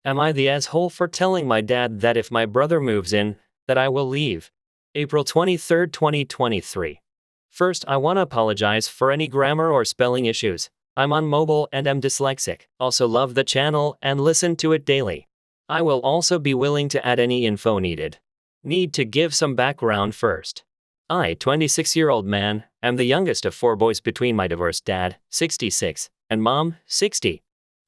Am I the asshole for telling my dad that if my brother moves in, that I will leave? April 23, 2023. First, I want to apologize for any grammar or spelling issues. I'm on mobile and am dyslexic. Also love the channel and listen to it daily. I will also be willing to add any info needed. Need to give some background first. I, 26-year-old man, am the youngest of 4 boys between my divorced dad, 66, and mom, 60.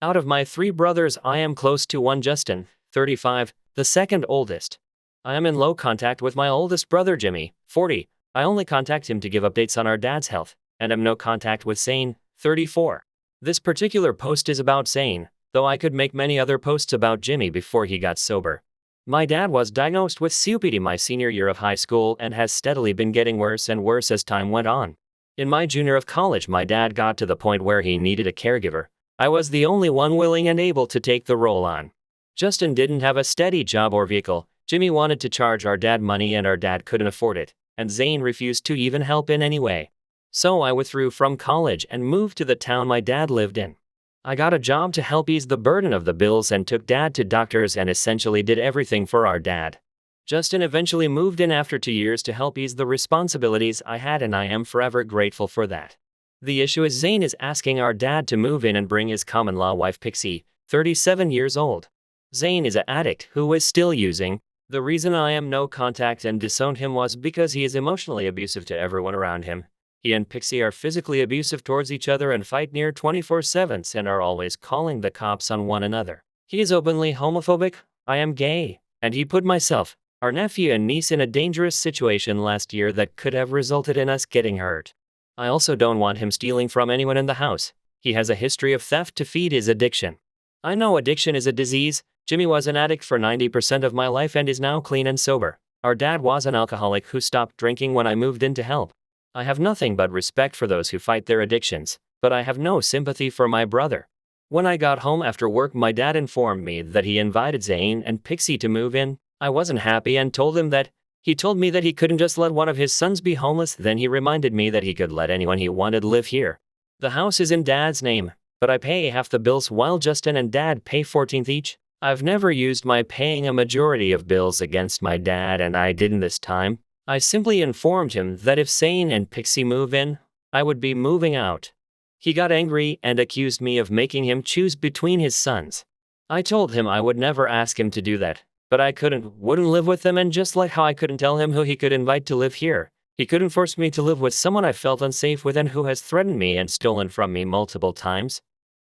Out of my 3 brothers, I am close to one Justin, 35, the second oldest. I am in low contact with my oldest brother Jimmy, 40. I only contact him to give updates on our dad's health, and am no contact with Zane, 34. This particular post is about Zane, though I could make many other posts about Jimmy before he got sober. My dad was diagnosed with COPD my senior year of high school and has steadily been getting worse and worse as time went on. In my junior of college, my dad got to the point where he needed a caregiver. I was the only one willing and able to take the role on. Justin didn't have a steady job or vehicle. Jimmy wanted to charge our dad money and our dad couldn't afford it, and Zane refused to even help in any way. So I withdrew from college and moved to the town my dad lived in. I got a job to help ease the burden of the bills and took dad to doctors and essentially did everything for our dad. Justin eventually moved in after 2 years to help ease the responsibilities I had, and I am forever grateful for that. The issue is Zane is asking our dad to move in and bring his common-law wife Pixie, 37 years old. Zane is an addict who is still using. The reason I am no contact and disowned him was because he is emotionally abusive to everyone around him. He and Pixie are physically abusive towards each other and fight near 24/7 and are always calling the cops on one another. He is openly homophobic. I am gay, and he put myself, our nephew and niece in a dangerous situation last year that could have resulted in us getting hurt. I also don't want him stealing from anyone in the house. He has a history of theft to feed his addiction. I know addiction is a disease. Jimmy was an addict for 90% of my life and is now clean and sober. Our dad was an alcoholic who stopped drinking when I moved in to help. I have nothing but respect for those who fight their addictions, but I have no sympathy for my brother. When I got home after work, my dad informed me that he invited Zane and Pixie to move in. I wasn't happy and told him that. He told me that he couldn't just let one of his sons be homeless. Then he reminded me that he could let anyone he wanted live here. The house is in dad's name, but I pay half the bills while Justin and dad pay 14th each. I've never used my paying a majority of bills against my dad, and I didn't this time. I simply informed him that if Zane and Pixie move in, I would be moving out. He got angry and accused me of making him choose between his sons. I told him I would never ask him to do that, but I wouldn't live with them, and just like how I couldn't tell him who he could invite to live here, he couldn't force me to live with someone I felt unsafe with and who has threatened me and stolen from me multiple times.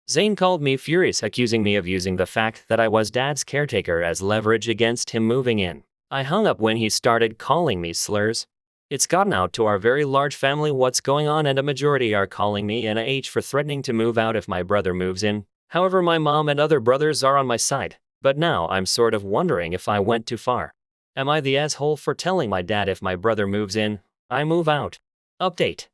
Zane called me furious, accusing me of using the fact that I was dad's caretaker as leverage against him moving in. I hung up when he started calling me slurs. It's gotten out to our very large family what's going on, and a majority are calling me an H for threatening to move out if my brother moves in. However, my mom and other brothers are on my side, but now I'm sort of wondering if I went too far. Am I the asshole for telling my dad if my brother moves in, I move out? Update.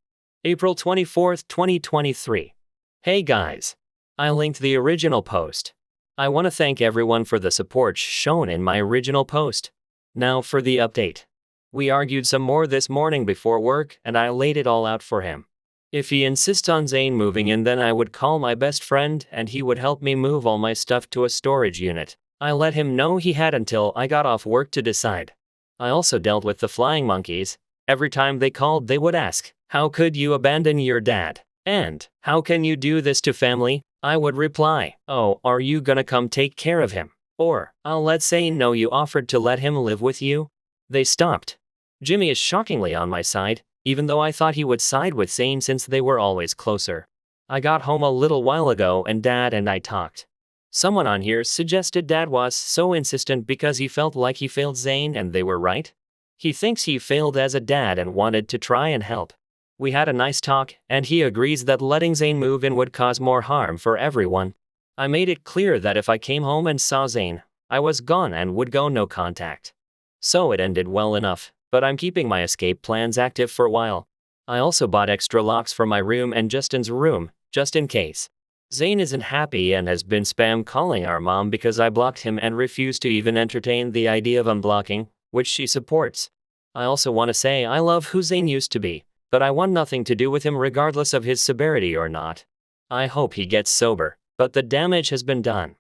April 24, 2023. Hey guys. I linked the original post. I want to thank everyone for the support shown in my original post. Now for the update. We argued some more this morning before work, and I laid it all out for him. If he insists on Zane moving in, then I would call my best friend and he would help me move all my stuff to a storage unit. I let him know he had until I got off work to decide. I also dealt with the flying monkeys. Every time they called, they would ask, "How could you abandon your dad?" And, "How can you do this to family?" I would reply, "Oh, are you gonna come take care of him?" Or, "I'll let Zane know you offered to let him live with you." They stopped. Jimmy is shockingly on my side, even though I thought he would side with Zane since they were always closer. I got home a little while ago and Dad and I talked. Someone on here suggested Dad was so insistent because he felt like he failed Zane, and they were right. He thinks he failed as a dad and wanted to try and help. We had a nice talk, and he agrees that letting Zane move in would cause more harm for everyone. I made it clear that if I came home and saw Zane, I was gone and would go no contact. So it ended well enough, but I'm keeping my escape plans active for a while. I also bought extra locks for my room and Justin's room, just in case. Zane isn't happy and has been spam calling our mom because I blocked him and refused to even entertain the idea of unblocking, which she supports. I also want to say I love who Zane used to be, but I want nothing to do with him regardless of his severity or not. I hope he gets sober, but the damage has been done.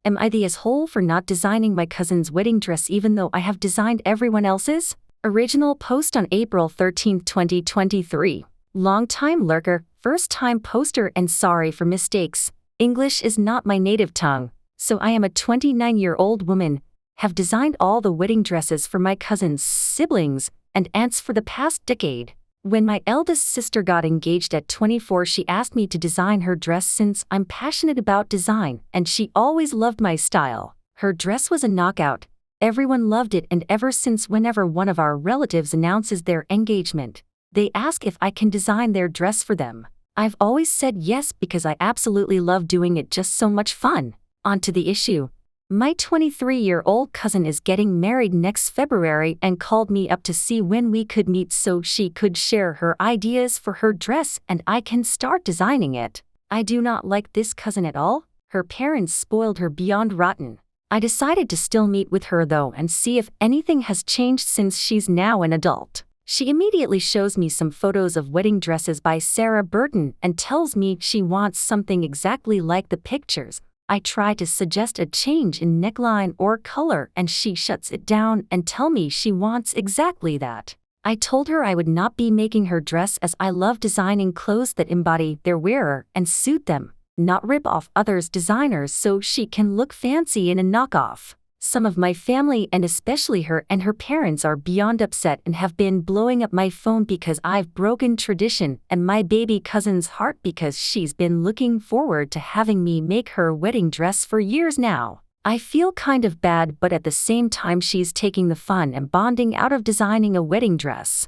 Am I the asshole for not designing my cousin's wedding dress even though I have designed everyone else's? Original post on April 13, 2023. Long-time lurker, first-time poster, and sorry for mistakes. English is not my native tongue, so I am a 29-year-old woman, have designed all the wedding dresses for my cousins, siblings, and aunts for the past decade. When my eldest sister got engaged at 24, she asked me to design her dress since I'm passionate about design, and she always loved my style. Her dress was a knockout. Everyone loved it, and ever since, whenever one of our relatives announces their engagement, they ask if I can design their dress for them. I've always said yes because I absolutely love doing it, just so much fun. On to the issue. My 23-year-old cousin is getting married next February and called me up to see when we could meet so she could share her ideas for her dress and I can start designing it. I do not like this cousin at all. Her parents spoiled her beyond rotten. I decided to still meet with her though and see if anything has changed since she's now an adult. She immediately shows me some photos of wedding dresses by Sarah Burton and tells me she wants something exactly like the pictures. I try to suggest a change in neckline or color and she shuts it down and tell me she wants exactly that. I told her I would not be making her dress as I love designing clothes that embody their wearer and suit them, not rip off others' designers so she can look fancy in a knockoff. Some of my family and especially her and her parents are beyond upset and have been blowing up my phone because I've broken tradition and my baby cousin's heart because she's been looking forward to having me make her wedding dress for years now. I feel kind of bad, but at the same time she's taking the fun and bonding out of designing a wedding dress.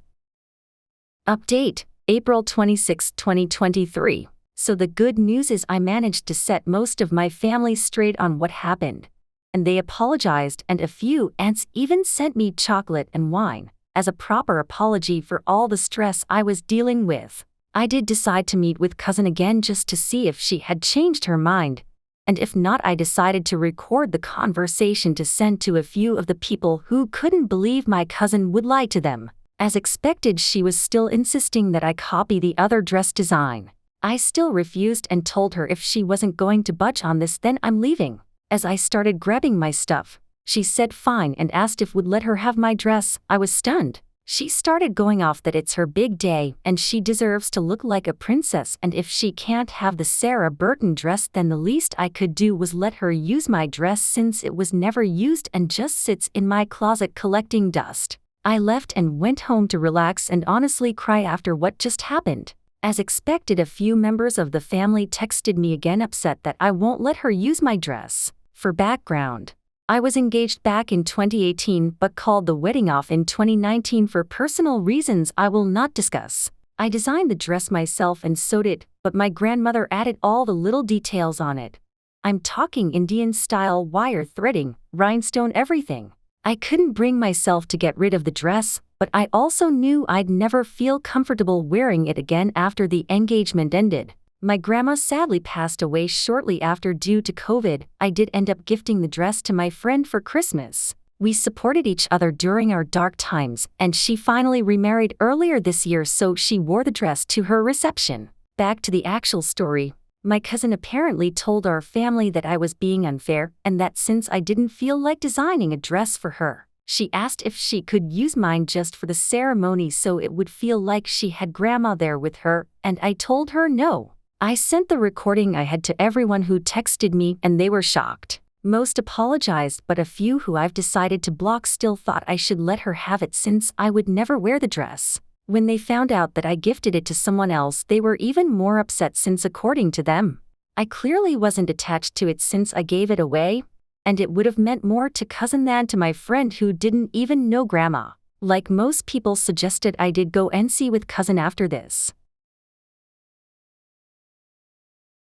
Update, April 26, 2023. So the good news is I managed to set most of my family straight on what happened. And they apologized, and a few aunts even sent me chocolate and wine as a proper apology for all the stress I was dealing with. I did decide to meet with cousin again just to see if she had changed her mind, and if not, I decided to record the conversation to send to a few of the people who couldn't believe my cousin would lie to them. As expected, she was still insisting that I copy the other dress design. I still refused and told her if she wasn't going to budge on this, then I'm leaving. As I started grabbing my stuff, she said fine and asked if would let her have my dress. I was stunned. She started going off that it's her big day and she deserves to look like a princess, and if she can't have the Sarah Burton dress, then the least I could do was let her use my dress since it was never used and just sits in my closet collecting dust. I left and went home to relax and honestly cry after what just happened. As expected, a few members of the family texted me again, upset that I won't let her use my dress. For background, I was engaged back in 2018 but called the wedding off in 2019 for personal reasons I will not discuss. I designed the dress myself and sewed it, but my grandmother added all the little details on it. I'm talking Indian-style wire threading, rhinestone, everything. I couldn't bring myself to get rid of the dress, but I also knew I'd never feel comfortable wearing it again after the engagement ended. My grandma sadly passed away shortly after due to COVID. I did end up gifting the dress to my friend for Christmas. We supported each other during our dark times, and she finally remarried earlier this year, so she wore the dress to her reception. Back to the actual story. My cousin apparently told our family that I was being unfair, and that since I didn't feel like designing a dress for her, she asked if she could use mine just for the ceremony so it would feel like she had grandma there with her, and I told her no. I sent the recording I had to everyone who texted me and they were shocked. Most apologized, but a few who I've decided to block still thought I should let her have it since I would never wear the dress. When they found out that I gifted it to someone else, they were even more upset since according to them, I clearly wasn't attached to it since I gave it away, and it would have meant more to cousin than to my friend who didn't even know grandma. Like most people suggested, I did go and see with cousin after this.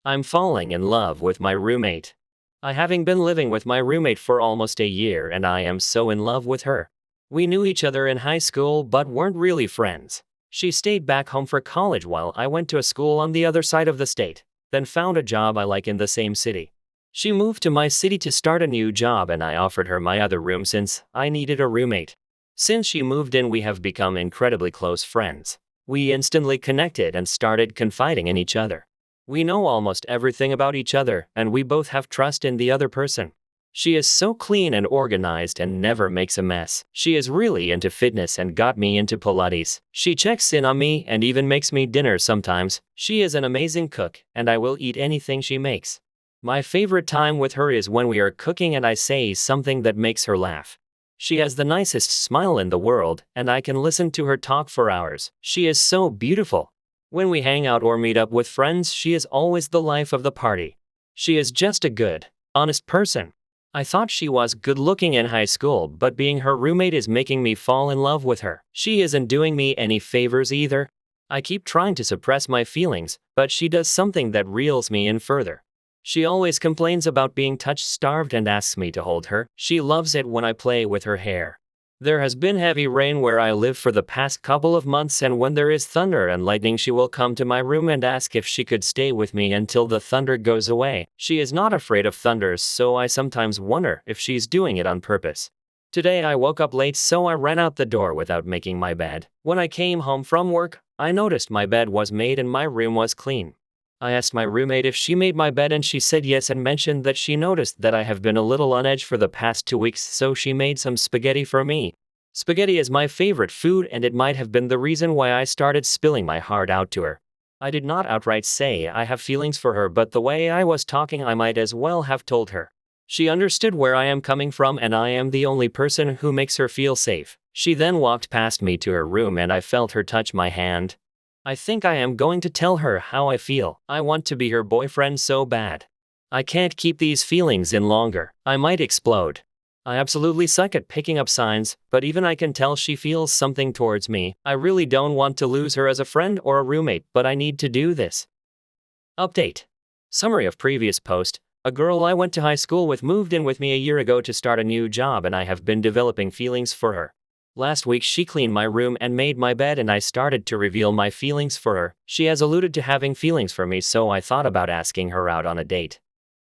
I'm falling in love with my roommate. I having been living with my roommate for almost a year and I am so in love with her. We knew each other in high school but weren't really friends. She stayed back home for college while I went to a school on the other side of the state, then found a job I like in the same city. She moved to my city to start a new job and I offered her my other room since I needed a roommate. Since she moved in, we have become incredibly close friends. We instantly connected and started confiding in each other. We know almost everything about each other, and we both have trust in the other person. She is so clean and organized and never makes a mess. She is really into fitness and got me into Pilates. She checks in on me and even makes me dinner sometimes. She is an amazing cook, and I will eat anything she makes. My favorite time with her is when we are cooking and I say something that makes her laugh. She has the nicest smile in the world, and I can listen to her talk for hours. She is so beautiful. When we hang out or meet up with friends, she is always the life of the party. She is just a good, honest person. I thought she was good looking in high school, but being her roommate is making me fall in love with her. She isn't doing me any favors either. I keep trying to suppress my feelings, but she does something that reels me in further. She always complains about being touch-starved and asks me to hold her. She loves it when I play with her hair. There has been heavy rain where I live for the past couple of months, and when there is thunder and lightning she will come to my room and ask if she could stay with me until the thunder goes away. She is not afraid of thunder, so I sometimes wonder if she's doing it on purpose. Today I woke up late, so I ran out the door without making my bed. When I came home from work, I noticed my bed was made and my room was clean. I asked my roommate if she made my bed and she said yes, and mentioned that she noticed that I have been a little on edge for the past 2 weeks, so she made some spaghetti for me. Spaghetti is my favorite food, and it might have been the reason why I started spilling my heart out to her. I did not outright say I have feelings for her, but the way I was talking I might as well have told her. She understood where I am coming from, and I am the only person who makes her feel safe. She then walked past me to her room and I felt her touch my hand. I think I am going to tell her how I feel. I want to be her boyfriend so bad. I can't keep these feelings in longer. I might explode. I absolutely suck at picking up signs, but even I can tell she feels something towards me. I really don't want to lose her as a friend or a roommate, but I need to do this. Update. Summary of previous post. A girl I went to high school with moved in with me a year ago to start a new job, and I have been developing feelings for her. Last week she cleaned my room and made my bed, and I started to reveal my feelings for her. She has alluded to having feelings for me, so I thought about asking her out on a date.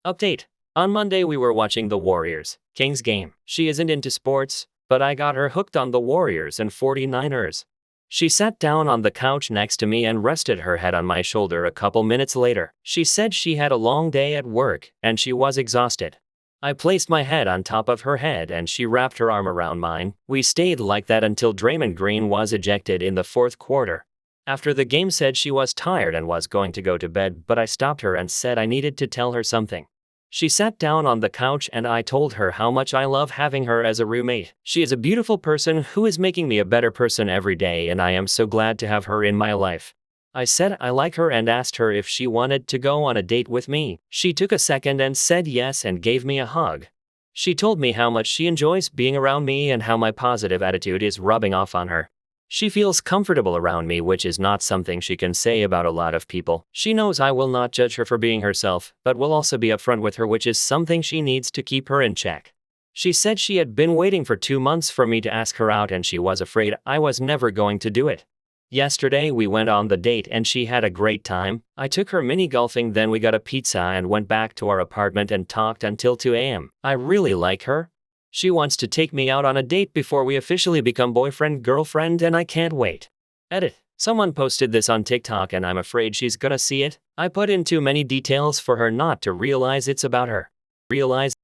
Update. On Monday we were watching the Warriors-Kings game. She isn't into sports, but I got her hooked on the Warriors and 49ers. She sat down on the couch next to me and rested her head on my shoulder. A couple minutes later, she said she had a long day at work and she was exhausted. I placed my head on top of her head and she wrapped her arm around mine. We stayed like that until Draymond Green was ejected in the fourth quarter. After the game said she was tired and was going to go to bed, but I stopped her and said I needed to tell her something. She sat down on the couch and I told her how much I love having her as a roommate. She is a beautiful person who is making me a better person every day, and I am so glad to have her in my life. I said I like her and asked her if she wanted to go on a date with me. She took a second and said yes and gave me a hug. She told me how much she enjoys being around me and how my positive attitude is rubbing off on her. She feels comfortable around me, which is not something she can say about a lot of people. She knows I will not judge her for being herself, but will also be upfront with her, which is something she needs to keep her in check. She said she had been waiting for 2 months for me to ask her out and she was afraid I was never going to do it. Yesterday we went on the date and she had a great time. I took her mini golfing, then we got a pizza and went back to our apartment and talked until 2 a.m. I really like her. She wants to take me out on a date before we officially become boyfriend-girlfriend, and I can't wait. Edit. Someone posted this on TikTok and I'm afraid she's gonna see it. I put in too many details for her not to realize it's about her. Realize